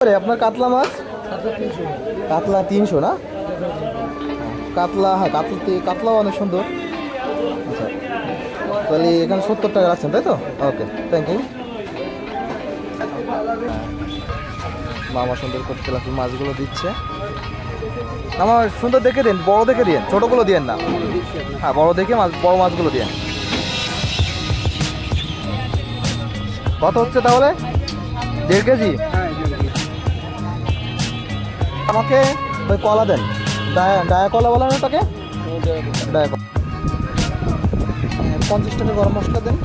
আপনার কাতলা মাছ? কাতলা 300 না? কাতলা, হ্যাঁ কাতলাও অনেক সুন্দর। আচ্ছা, তাহলে এখানে 70 টাকা রাখছেন তাই তো? ওকে, থ্যাংক ইউ। মামা সুন্দর করে তেলাপিয়া মাছগুলো দিচ্ছে। আমার সুন্দর দেখে দিন, বড় দেখে দিন, ছোটগুলো দিয়েন না। হ্যাঁ, বড় দেখে বড় মাছগুলো দিন। কত হচ্ছে তাহলে? 1.5 কেজি? আমাকে ওই কলা দেন, ডায়া কলা বলেন ওটাকে, ডায়া কলা। 50 টাকা গরম মশলা দেন।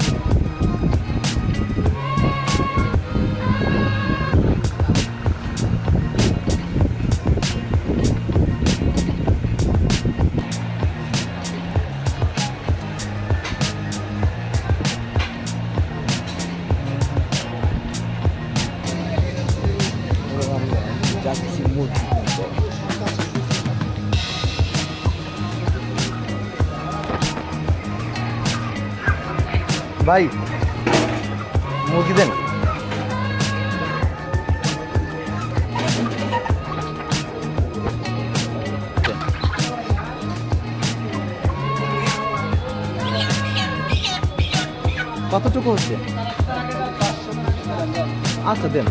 ভাই মুরগি দেন। কতটুকু হচ্ছে? আচ্ছা দেন।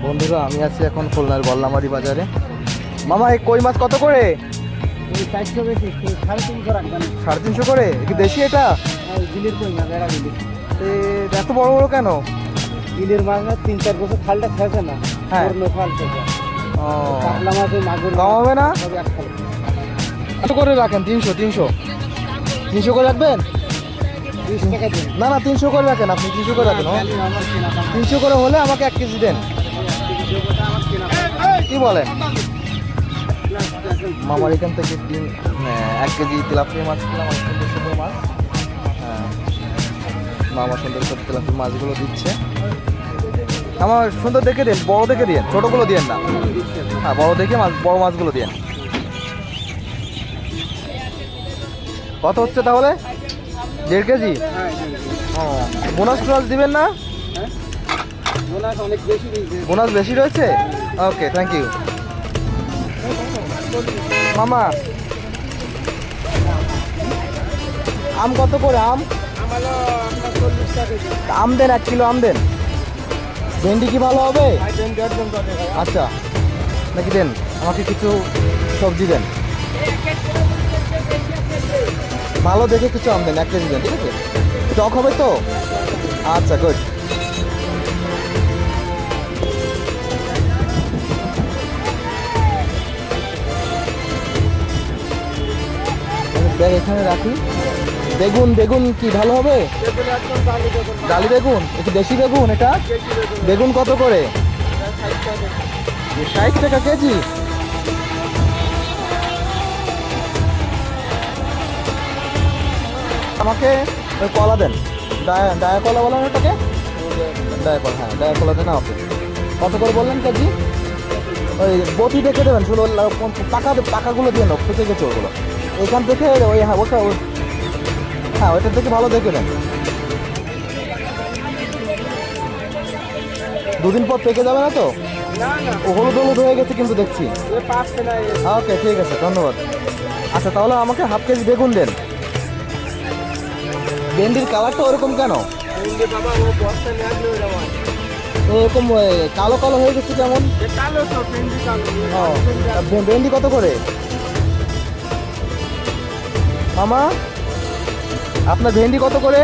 বন্ধুরা, আমি আছি এখন খুলনার গল্লামারি বাজারে। মামা এই কই মাছ কত করে? 350 করে? কি দেশি এটা? এত বড় বড় কেন? বিলের মাছ না, 3-4 বছর খালটা খেয়েছে না। হ্যাঁ, খাল থেকে কাতলা মাছ, মাগুর কম হবে না? কত করে রাখেন? 300 করে রাখবেন? 20 টাকা দিন। না না, 300 করে রাখেন। আপনি 300 করে রাখেন। 300 করে হলে আমাকে 1 কেজি দেন। কি বলেন? মামার এখান থেকে 1 কেজি তেলাপিয়া মাছ কিনলাম, অনেক সুন্দর সুন্দর মাছ। হ্যাঁ, মামা সুন্দর করে তেলাপিয়া মাছগুলো দিচ্ছে। আমার সুন্দর দেখে দিন, বড় দেখে দিন, ছোটগুলো দিয়েন না। হ্যাঁ, বড় দেখে বড় মাছগুলো দিন। কত হচ্ছে তাহলে? 1.5 কেজি? ও, বোনাস টোনাস দিবেন না? বোনাস বেশি রয়েছে? ওকে, থ্যাংক ইউ। মামা আম কত করে? আম দেন, 1 কিলো আম দেন। ভেন্ডি কি ভালো হবে? আচ্ছা, নাকি দেন, আমাকে কিছু সবজি দেন, ভালো দেখে কিছু আম দেন। 1 কেজি দেন, ঠিক আছে? টক হবে তো? আচ্ছা, গুড। ব্যাগ এখানে রাখি। বেগুন কি ভালো হবে? ডালি বেগুন? একটু দেশি বেগুন এটা? বেগুন কত করে? 60 টাকা কেজি? আমাকে ওই কলা দেন, ডায়া কলা বলেন ওটাকে, ডায়া কলা। হ্যাঁ, ডায়া কলা দেন। ওকে, কত করে বললেন কেজি? ওই বটি দেখে দেবেন, শুধু পাকাগুলো দিয়ে নেব, থেকে গেছে ওগুলো এখান থেকে। ওই হ্যাঁ, ওটা হ্যাঁ, ওইটার থেকে ভালো দেখে দেন। 2 দিন পর পেকে যাবে না তো? ও হলুদ হলুদ হয়ে গেছে কিন্তু দেখছি। ওকে, ঠিক আছে, ধন্যবাদ। আচ্ছা, তাহলে আমাকে 1/2 কেজি বেগুন দেন। ভেন্ডির কালারটা ওরকম কেন? এরকম কালো কালো হয়ে গেছে কেমন? ভেন্ডি কত করে? মামা আপনার ভেন্ডি কত করে?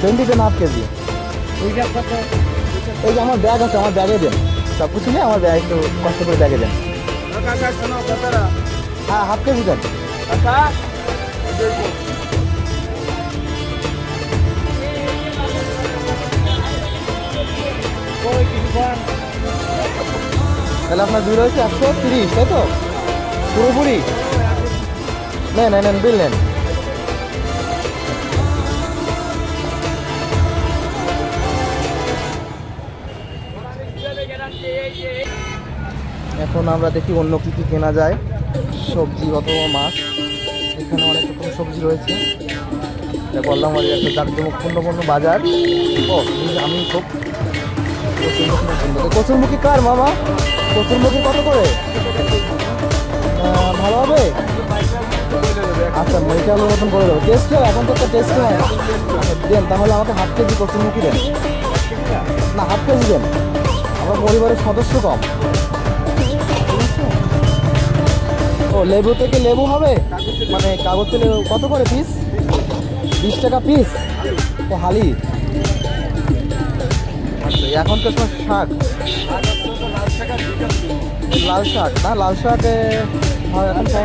ভেন্ডি দেন 1/2 কেজি। এই যে আমার ব্যাগ আছে, আমার ব্যাগে দেন। সব কিছু নিয়ে আমার ব্যাগ একটু কষ্ট করে ব্যাগে দেন। হ্যাঁ, 1/2 কেজি দেন। তাহলে আপনার বিল হয়েছে 130, তাই তো? পুরোপুরি নেন নেন নেন, বিল নেন। এখন আমরা দেখি অন্য কি কি কেনা যায়, সবজি অথবা মাছ। এখানে অনেক রকম সবজি রয়েছে। এটা বললাম আর একটা জাঁকজমকপূর্ণ বাজার। ও আমি খুব কচুরমুখী কার মামা? কচুরমুখী কত করে? ভালো হবে? আচ্ছা মেয়েটা আলুর মতন করে দেবো। টেস্ট হয় এখন তো একটা টেস্ট হয়। দেন তাহলে আমাকে হাফ কেজি কচুরমুখী দেন। না হাফ কেজি দেন, আমার পরিবারের সদস্য কম। ও লেবু থেকে লেবু হবে, মানে কাগজ থেকে কত করে পিস? 20 টাকা পিস। ও হালি। আচ্ছা এখন তো সব শাক, লাল শাক না, লাল শাকে হয় এখন আচ্ছা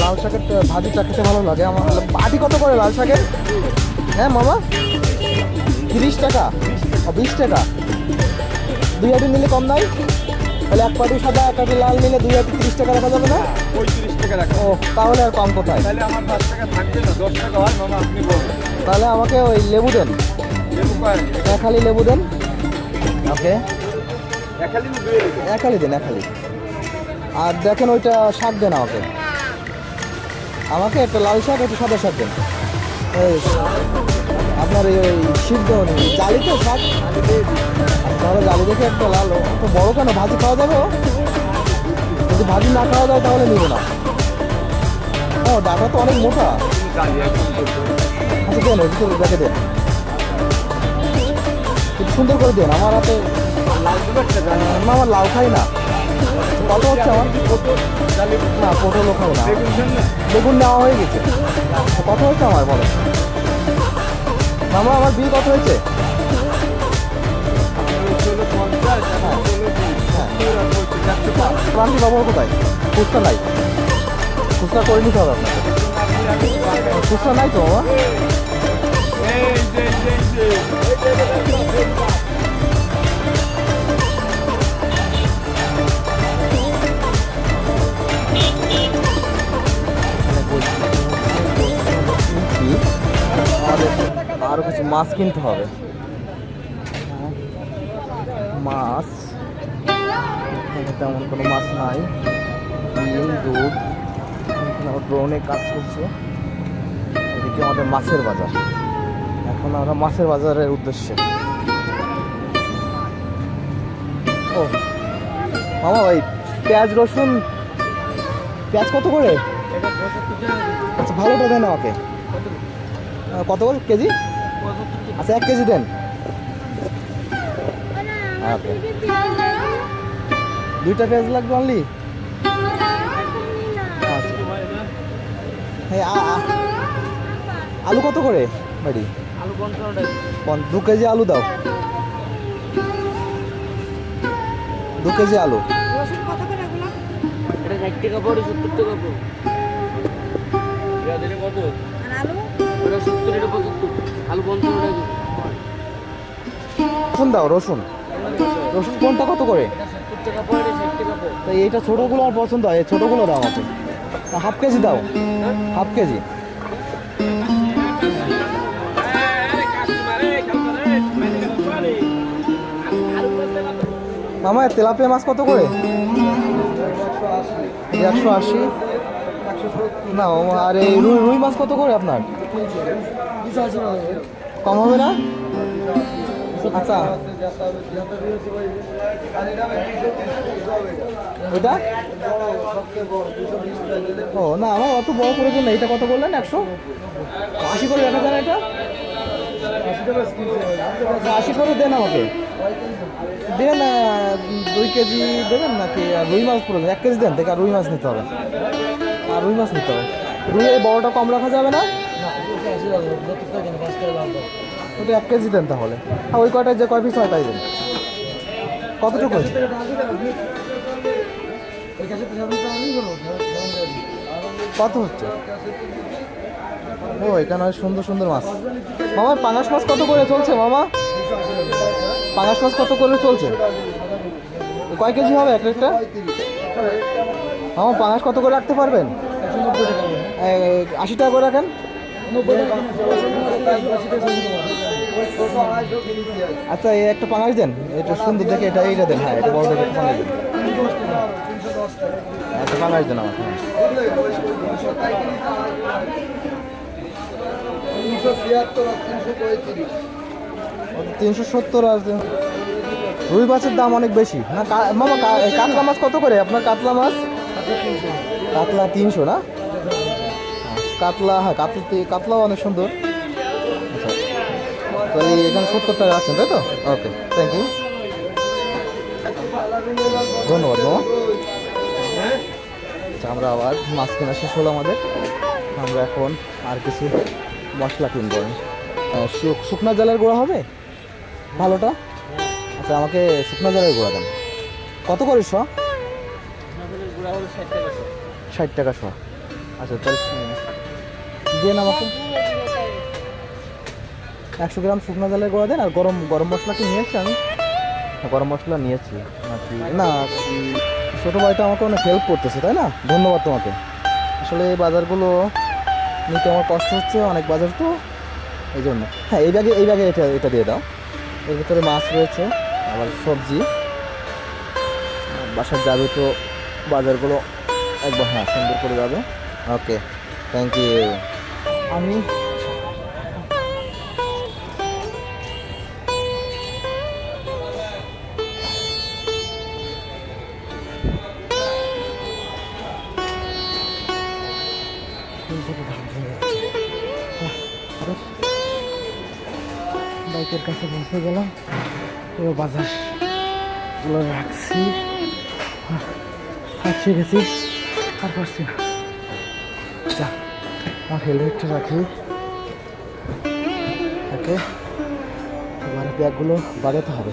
লাল শাকের ভাজিটা খেতে ভালো লাগে আমার। বাটি কত করে লাল শাকের? হ্যাঁ মামা 30 টাকা, 20 টাকা। 2 আটি নিলে কম নাই? তাহলে এক পাটি সাদা এক পাটি লাল নিলে 2 আটি 30 টাকা রাখা যাবে না? 35 টাকা রাখা। ও তাহলে আর কম কোথায়? তাহলে আমার 5 টাকা থাকবে না, 10 টাকা হয় মামা, আপনি বলুন। তাহলে আমাকে ওই লেবু দেন, লেবু কয়? এক হালি লেবু দেন। ওকে এক হালি না 2 হালি? এক হালি দেন, এক হালি। আর দেখেন ওইটা শাক দেন আমাকে, আমাকে একটা লাল শাক একটা সাদা শাক দেন। এই আপনার ওই সিদ্ধ জালি তো শাক, তাহলে জালি দেখে একটা লাল। তো বড় কেন, ভাজি খাওয়া যাবে? ও যদি ভাজি না খাওয়া যায় তাহলে নিব না। ও ডাটা তো অনেক মোটা। আচ্ছা দেন ওই ভিতরে দেখে দেন, একটু সুন্দর করে দেন। আমার হাতে লাল দুবারটা জানি না, আমার লাউ খাই না। কত হচ্ছে আমার? না পটলও খাই না, বেগুন নেওয়া হয়ে গেছে। কত হচ্ছে আমার বলো মামা, আমার বিল কত হয়েছে? ক্লান্তি বাবু কোথায়? খুচরা নাই, খুচরা করে নিতে হবে আপনাকে। খুচরা নাই তো মামা? আরো কিছু মাছ কিনতে হবে। মাছ এখানে তেমন কোনো মাছ নাই। ডিম দুধ, এখানে ড্রোনে কাজ করছে। এদিকে আমাদের মাছের বাজার। এখন আমরা মাছের বাজারের উদ্দেশ্যে। ও মামা ভাই পেঁয়াজ রসুন, পেঁয়াজ কত করে? আচ্ছা ভালোটা দেন আমাকে। কত করে কেজি? আচ্ছা 1 কেজি দেন। ওকে 2টা পেঁয়াজ লাগবে অনলি? আচ্ছা হ্যাঁ আলু কত করে বাড়ি? আলু 55 টাকা। 2 কেজি আলু দাও, 2 কেজি আলু। এটা 60 টাকা পড়ে, 70 টাকা পড়ে। এটা কত? আলু ওটা 70, এটা 75। আলু 55 টাকা। রসুন দাও, রসুন রসুন কোনটা কত করে? এটা 70 টাকা পড়ে, এটা 60 টাকা পড়ে। তো এইটা ছোটোগুলো আমার পছন্দ হয়, এই ছোটোগুলো দাও আমাকে। হাফ কেজি দাও, হাফ কেজি। মামা তেলাপিয়া মাছ কত করে? 180। না আর এই রুই মাছ কত করে আপনার? কম হবে না? আচ্ছা ওইটা ও না, আমার অত বড় করে জন্য। এটা কত বললেন? 180 করে দেখা যায় না এটা? 80 করে দেন আমাকে, দেন 2 কেজি দেবেন নাকি? আর রুই মাছ পুরো 1 কেজি দেন, দেখে আর রুই মাছ নিতে হবে। আর রুই মাছ নিতে হবে। রুই এই বড়টা কম রাখা যাবে না? ওটা 1 কেজি দেন তাহলে। হ্যাঁ ওই কয়টায় যে কয় পিস হয় তাই দেন। কতটুকু হয়েছে? কত হচ্ছে? ও এখানে সুন্দর সুন্দর মাছ। মামা পাঙাশ মাছ কত করে চলছে মামা? পাঙাশ মাছ কত করে চলছে? কয় কেজি হবে একটা? আমার পাঙাশ কত করে রাখতে পারবেন? 80 টাকা করে রাখেন। আচ্ছা এই একটা পাঙাশ দেন, এটা সুন্দর দেখে, এইটা দেন। হ্যাঁ এটা বড় দেখে একটা পাঙাশ দেন, একটা পাঙাশ দেন আমার। 370 আর রুই মাছের দাম অনেক বেশি না মামা। কাতলা মাছ কত করে আপনার? কাতলা মাছ কাতলা 300 না? কাতলা, হ্যাঁ কাতলাও অনেক সুন্দর। আচ্ছা তাহলে এখানে 70 টাকা আছেন তাই তো? ওকে থ্যাংক ইউ, ধন্যবাদ মামা। আচ্ছা আমরা আবার মাছ কেনা শেষ হলো আমাদের। আমরা এখন আর কিছু মশলা কিনবো। শুকনা জালের গুঁড়া হবে ভালোটা? আচ্ছা আমাকে শুকনা জালের গুঁড়া দেন। কত করে শ? 60 টাকা শ। আচ্ছা তাহলে দেন আমাকে 100 গ্রাম শুকনো জালের গুঁড়া দেন। আর গরম গরম মশলা কি নিয়েছি আমি? গরম মশলা নিয়েছি নাকি না? ছোটো ভাইটা আমাকে অনেক হেল্প করতেছে তাই না? ধন্যবাদ তোমাকে। আসলে এই বাজারগুলো নিতে আমার কষ্ট হচ্ছে, অনেক বাজার তো এই জন্য। হ্যাঁ এই ব্যাগে এটা দিয়ে দাও। এর ভিতরে মাছ রয়েছে, আবার সবজি। বাসার যাবে তো বাজারগুলো একবার, হ্যাঁ সুন্দর করে যাবে। Okay thank you. আমি বাইকের কাছে পৌঁছে গেলাম। এবার বাজারগুলো রাখছি, হাঁপিয়ে গেছি, আর পারছি না। যা আমার হেলমেটটা রাখি। ওকে এবার ব্যাগগুলো বাঁধাতে হবে,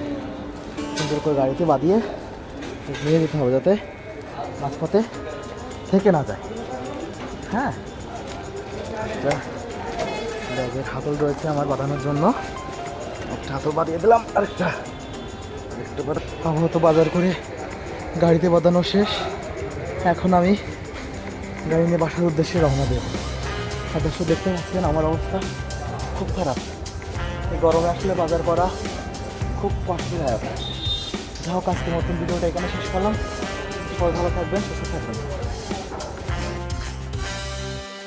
সুন্দর করে গাড়িতে বাঁধিয়ে নিয়ে যেতে হবে যাতে মাঝপথে থেকে না যায়। হ্যাঁ ব্যাগের হাতল রয়েছে আমার বাঁধানোর জন্য, একটা হাতল বাঁধিয়ে দিলাম। আরেকটা আপাতত বাজার করে গাড়িতে বাঁধানো শেষ। এখন আমি গাড়ি নিয়ে বাসার উদ্দেশ্যে রওনা দেব। অবশ্য দেখতে পাচ্ছেন আমার অবস্থা খুব খারাপ। এই গরমে আসলে বাজার করা খুব কষ্টদায়ক। যা হোক আজকের মতন ভিডিওটা এখানে শেষ করলাম। সবাই ভালো থাকবেন, সুস্থ থাকবেন।